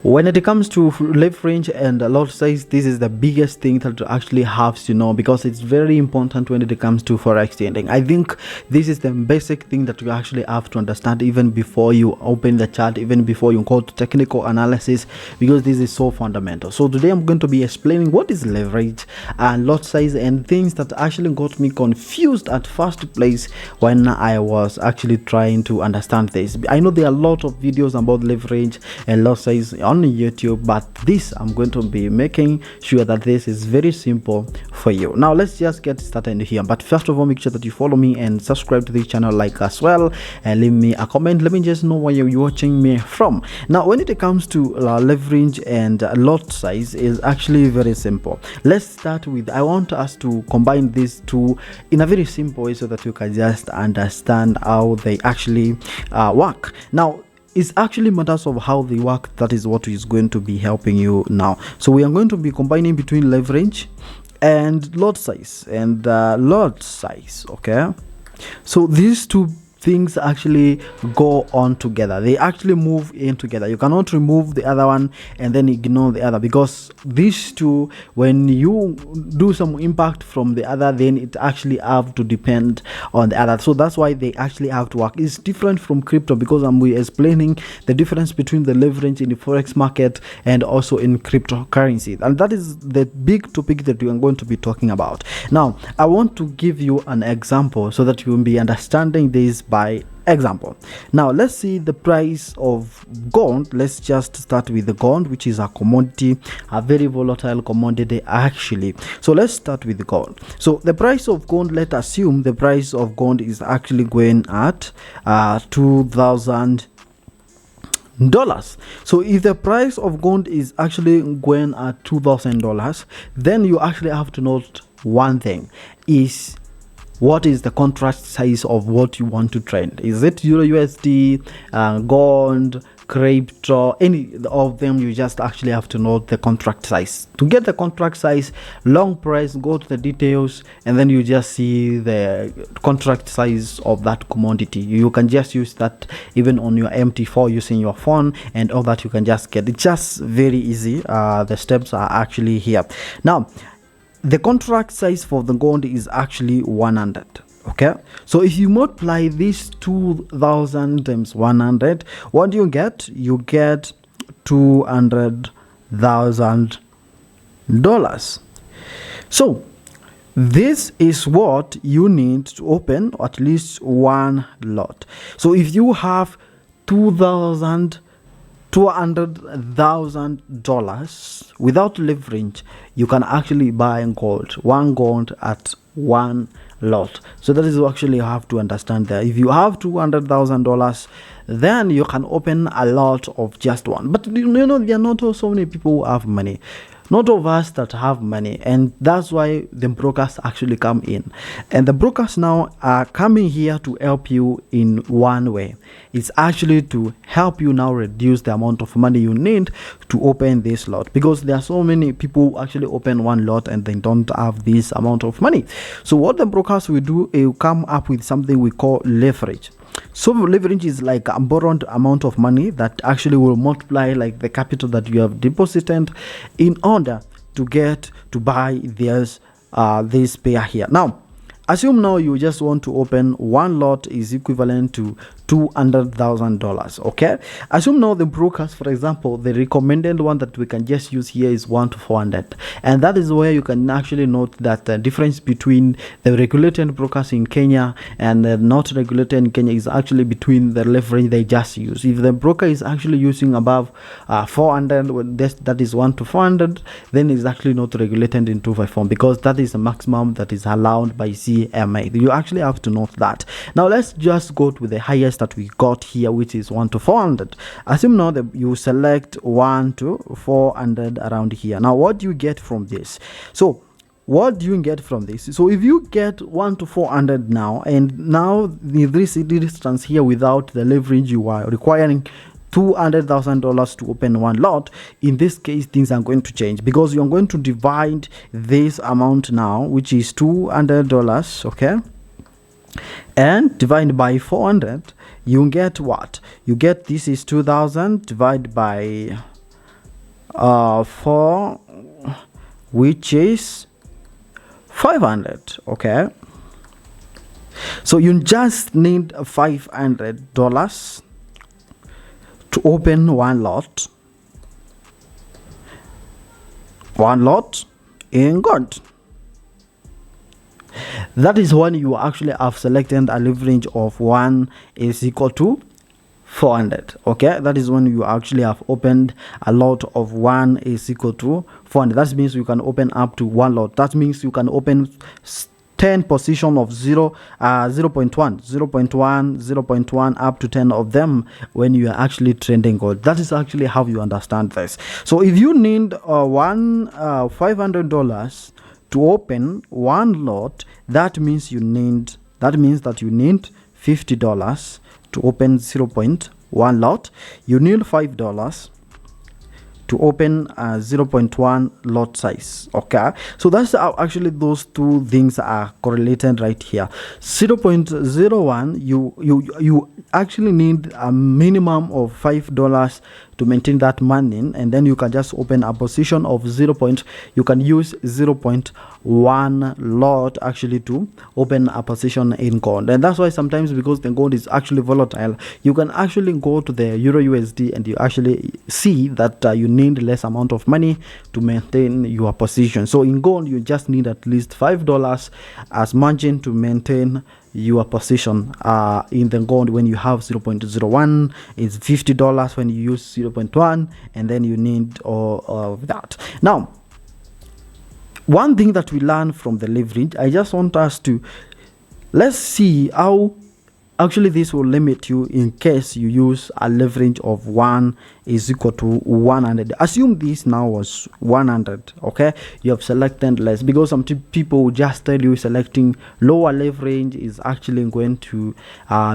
When it comes to leverage and lot size, this is the biggest thing that you actually have to know, because it's very important when it comes to forex trading. I think this is the basic thing that you actually have to understand even before you open the chart, even before you go to technical analysis, because this is so fundamental. So today I'm going to be explaining what is leverage and lot size and things that actually got me confused at first place when I was actually trying to understand this. I know there are a lot of videos about leverage and lot size on YouTube, but this I'm going to be making sure that this is very simple for you. Now let's just get started here, but first of all, make sure that you follow me and subscribe to this channel like as well, and leave me a comment. Let me just know where you're watching me from. Now when it comes to leverage and lot size, is actually very simple. Let's start with, I want us to combine these two in a very simple way so that you can just understand how they actually work. Now it's actually matters of how they work. That is what is going to be helping you now. So we are going to be combining between leverage and lot size and lot size. Okay, so these two things actually go on together. They actually move in together. You cannot remove the other one and then ignore the other, because these two, when you do some impact from the other, then it actually have to depend on the other. So that's why they actually have to work. It's different from crypto, because I'm explaining the difference between the leverage in the forex market and also in cryptocurrency, and that is the big topic that we are going to be talking about. Now I want to give you an example so that you will be understanding this by example. Now let's see the price of gold. Let's just start with the gold, which is a commodity, a very volatile commodity actually. So let's start with the gold. So the price of gold, let's assume the price of gold is actually going at $2,000. So if the price of gold is actually going at $2,000, then you actually have to note one thing: is what is the contract size of what you want to trade? Is it Euro USD, gold, crypto, any of them? You just actually have to note the contract size. To get the contract size, long price, go to the details, and then you just see the contract size of that commodity. You can just use that even on your MT4 using your phone, and all that you can just get. It's just very easy. The steps are actually here. Now the contract size for the gold is actually 100. Okay, so if you multiply this 2,000 times 100, what do you get? You get $200,000. So this is what you need to open at least one lot. So if you have $200,000 without leverage, you can actually buy gold, one gold at one lot. So that is actually you have to understand that if you have $200,000, then you can open a lot of just one. But you know, there are not so many people who have money. Not of us that have money, and that's why the brokers actually come in. And the brokers now are coming here to help you in one way. It's actually to help you now reduce the amount of money you need to open this lot, because there are so many people who actually open one lot and they don't have this amount of money. So what the brokers will do is come up with something we call leverage. So leverage is like a borrowed amount of money that actually will multiply like the capital that you have deposited in order to get to buy this pair here. Now assume now you just want to open one lot is equivalent to $200,000. Okay, assume now the brokers, for example, the recommended one that we can just use here is 1 to 400, and that is where you can actually note that the difference between the regulated brokers in Kenya and the not regulated in Kenya is actually between the leverage they just use. If the broker is actually using above 400, that is 1 to 400, then it's actually not regulated in 254, because that is the maximum that is allowed by CMA. You actually have to note that. Now let's just go to the highest that we got here, which is 1 to 400. Assume now that you select 1 to 400 around here. Now what do you get from this? So what do you get from this? So if you get 1 to 400 now, and now this distance here without the leverage, you are requiring $200,000 to open one lot. In this case, things are going to change, because you're going to divide this amount now, which is $200, okay, and divide by 400. You get what? You get, this is 2000 divided by 4, which is 500. Okay, so you just need $500 to open one lot in gold. That is when you actually have selected a leverage of 1 is equal to 400. Okay, that is when you actually have opened a lot of 1 is equal to 400. That means you can open up to one lot. That means you can open 10 position of 0.1 up to 10 of them when you are actually trading gold. That is actually how you understand this. So if you need $500 to open one lot, that means you need $50 to open 0.1 lot. You need $5 to open a 0.1 lot size. Okay, so that's how actually those two things are correlated right here. 0.01, you actually need a minimum of $5 to maintain that money, and then you can just open a position of you can use 0.1 lot actually to open a position in gold. And that's why sometimes, because the gold is actually volatile, you can actually go to the Euro USD and you actually see that you need less amount of money to maintain your position. So in gold, you just need at least $5 as margin to maintain your position in the gold. When you have 0.01, it's $50 when you use 0.1, and then you need all of that. Now, one thing that we learn from the leverage, I just want us to let's see how actually this will limit you in case you use a leverage of 1 is equal to 100. Assume this now was 100. Okay, you have selected less, because some people will just tell you selecting lower leverage is actually going to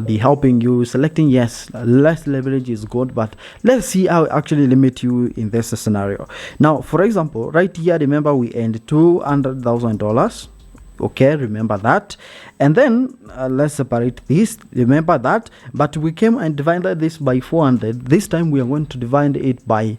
be helping you. Selecting yes, less leverage is good, but let's see how it actually limit you in this scenario. Now, for example, right here, remember we earned $200,000. Okay, remember that. And then let's separate this, remember that. But we came and divided this by 400. This time we are going to divide it by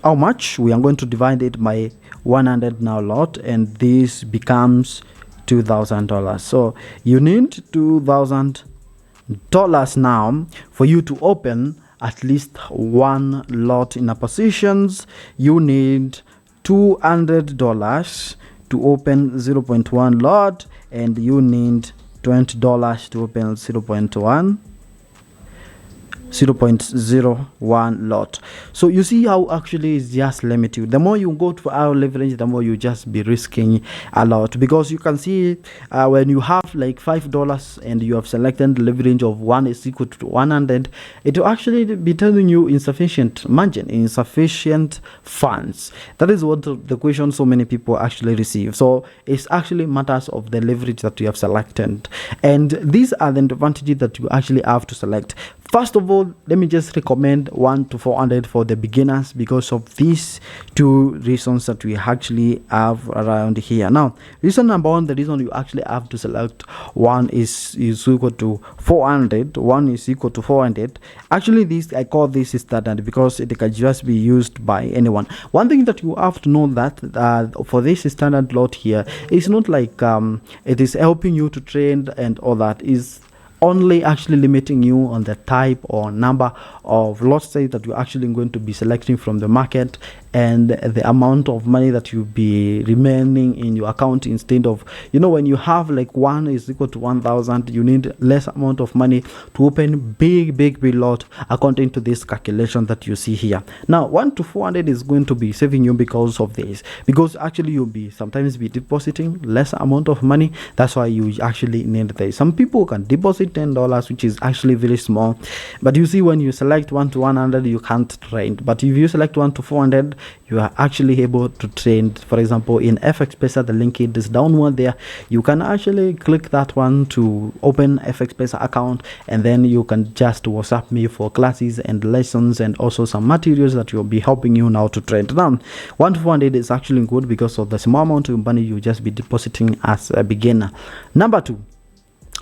how much? We are going to divide it by 100 now lot, and this becomes $2,000. So you need $2,000 now for you to open at least one lot in a positions. You need $200 to open 0.1 lot, and you need $20 to open 0.01 lot. So you see how actually it's just limited. The more you go to our leverage, the more you just be risking a lot, because you can see when you have like $5 and you have selected leverage of 1 is equal to 100, it will actually be telling you insufficient margin, insufficient funds. That is what the question so many people actually receive. So it's actually matters of the leverage that you have selected, and these are the advantages that you actually have to select. First of all, let me just recommend 1 to 400 for the beginners, because of these two reasons that we actually have around here. Now, reason number 1, the reason you actually have to select 1 is equal to 400. 1 is equal to 400. Actually, this I call this standard because it can just be used by anyone. One thing that you have to know that for this standard lot here, it's not like it is helping you to train and all that. Is only actually limiting you on the type or number of lot size that you're actually going to be selecting from the market, and the amount of money that you'll be remaining in your account. Instead of, when you have like 1 is equal to 1,000, you need less amount of money to open big lot according to this calculation that you see here. Now 1 to 400 is going to be saving you because of this, because actually you'll be sometimes be depositing less amount of money. That's why you actually need this. Some people can deposit $10, which is actually very small, but you see when you select 1 to 100, you can't trade. But if you select 1 to 400, you are actually able to trade. For example, in FXPesa, the link is downward there. You can actually click that one to open FXPesa account, and then you can just WhatsApp me for classes and lessons and also some materials that will be helping you now to trade. Now 1 to 400 is actually good because of the small amount of money you just be depositing as a beginner. Number 2,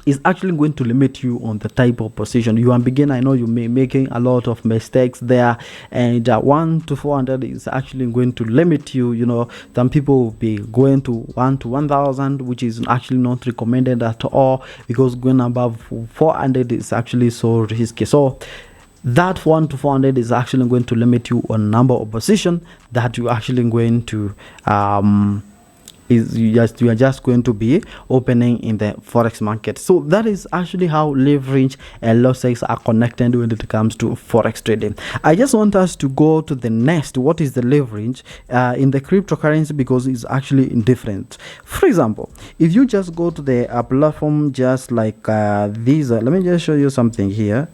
is actually going to limit you on the type of position. You are a beginner, I know you may making a lot of mistakes there, and 1 to 400 is actually going to limit you. You know, some people will be going to 1 to 1000, which is actually not recommended at all, because going above 400 is actually so risky. So that 1 to 400 is actually going to limit you on number of position that you actually going to you are just going to be opening in the forex market. So that is actually how leverage and losses are connected when it comes to forex trading. I just want us to go to the next. What is the leverage in the cryptocurrency, because it's actually different. For example, if you just go to the platform just like these, let me just show you something here.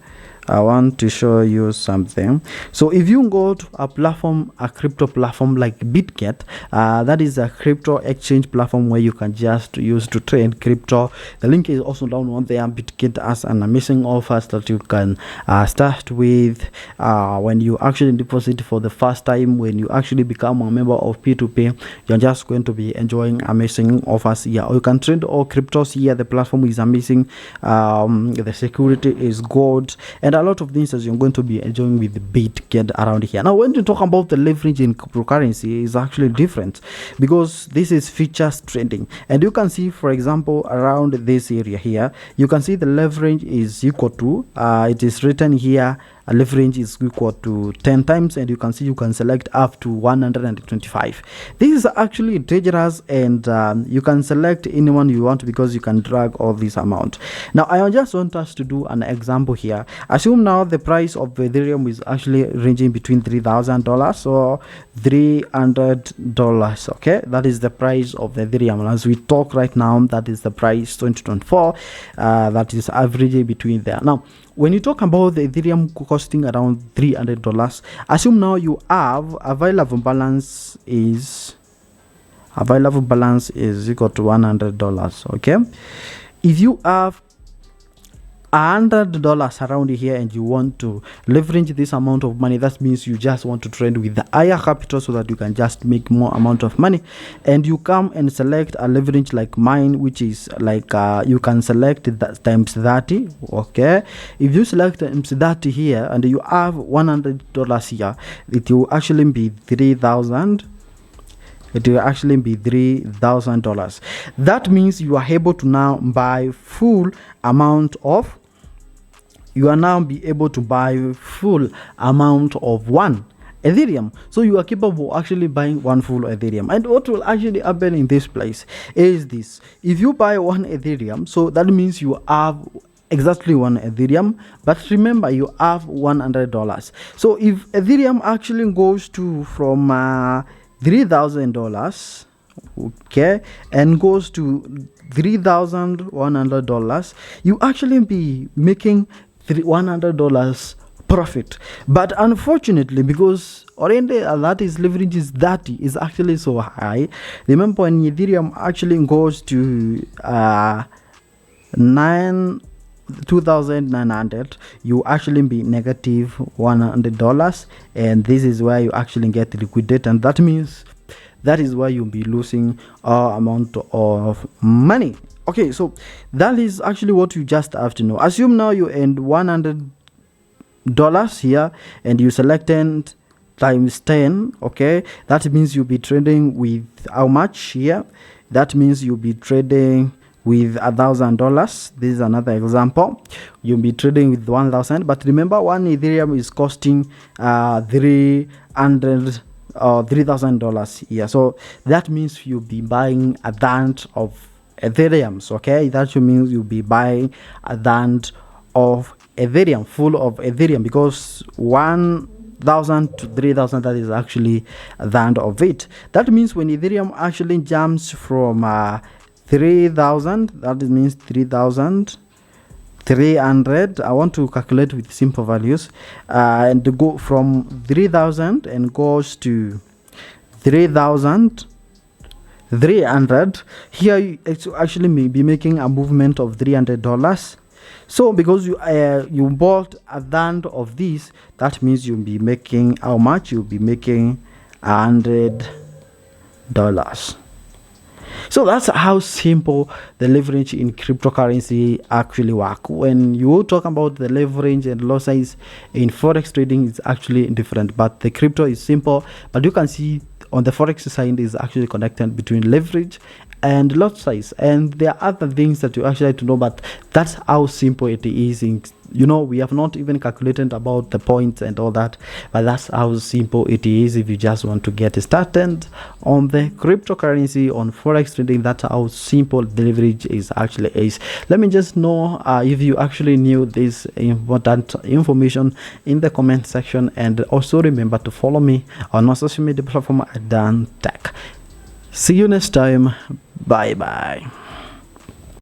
I want to show you something. So if you go to a platform, a crypto platform like BitGet, that is a crypto exchange platform where you can just use to trade crypto. The link is also down on there. BitGet has an amazing offers that you can start with when you actually deposit for the first time. When you actually become a member of P2P, you're just going to be enjoying amazing offers here. Or you can trade all cryptos here. The platform is amazing. The security is good, and a lot of things that you're going to be enjoying with the BitGet around here. Now, when you talk about the leverage in cryptocurrency, is actually different, because this is futures trading, and you can see, for example, around this area here, you can see the leverage is equal to it is written here, a leverage is equal to 10 times, and you can see you can select up to 125. This is actually dangerous, and you can select anyone you want, because you can drag all this amount. Now I just want us to do an example here. Assume now the price of Ethereum is actually ranging between $3,000 or $300. Okay, that is the price of Ethereum, and as we talk right now, that is the price 2024. That is averaging between there. Now when you talk about the Ethereum costing around $300, assume now you have available balance is equal to $100. Okay, if you have $100 around here and you want to leverage this amount of money, that means you just want to trade with the higher capital so that you can just make more amount of money, and you come and select a leverage like mine, which is like you can select that times 30. Okay, if you select times 30 here and you have $100 here, it will actually be 3,000. It will actually be $3,000. That means you are able to now buy full amount of one Ethereum. So you are capable of actually buying one full Ethereum. And what will actually happen in this place is this: if you buy one Ethereum, so that means you have exactly one Ethereum, but remember you have $100. So if Ethereum actually goes to from $3,000, okay, and goes to $3,100, you actually be making $100 profit. But unfortunately, because already that is leverage is 30 is actually so high, remember when Ethereum actually goes to 2,900, you actually be negative $100, and this is where you actually get liquidate, and that means that is why you'll be losing amount of money. Okay, so that is actually what you just have to know. Assume now you earn $100 here, and you select 10 times 10. Okay, that means you'll be trading with how much here? That means you'll be trading with $1,000. This is another example. You'll be trading with 1,000, but remember, one Ethereum is costing $3,000 here. So that means you'll be buying a thousand of Ethereums. Okay, that means you'll be buying a thousand of Ethereum, full of Ethereum, because 1,000 to 3,000, that is actually a thousand of it. That means when Ethereum actually jumps from 3,000, that means 3,300. I want to calculate with simple values, and to go from 3,000 and goes to 3,300. Here it's actually may be making a movement of $300. So because you bought a thousand of these, that means you'll be making how much? You'll be making $100. So that's how simple the leverage in cryptocurrency actually work. When you talk about the leverage and lot size in forex trading, is actually different, but the crypto is simple. But you can see on the forex side is actually connected between leverage and lot size, and there are other things that you actually have to know, but that's how simple it is. We have not even calculated about the points and all that, but that's how simple it is. If you just want to get started on the cryptocurrency, on forex trading, that's how simple the leverage is actually is. Let me just know if you actually knew this important information in the comment section, and also remember to follow me on my social media platform at Dan Tech. See you next time. Bye bye.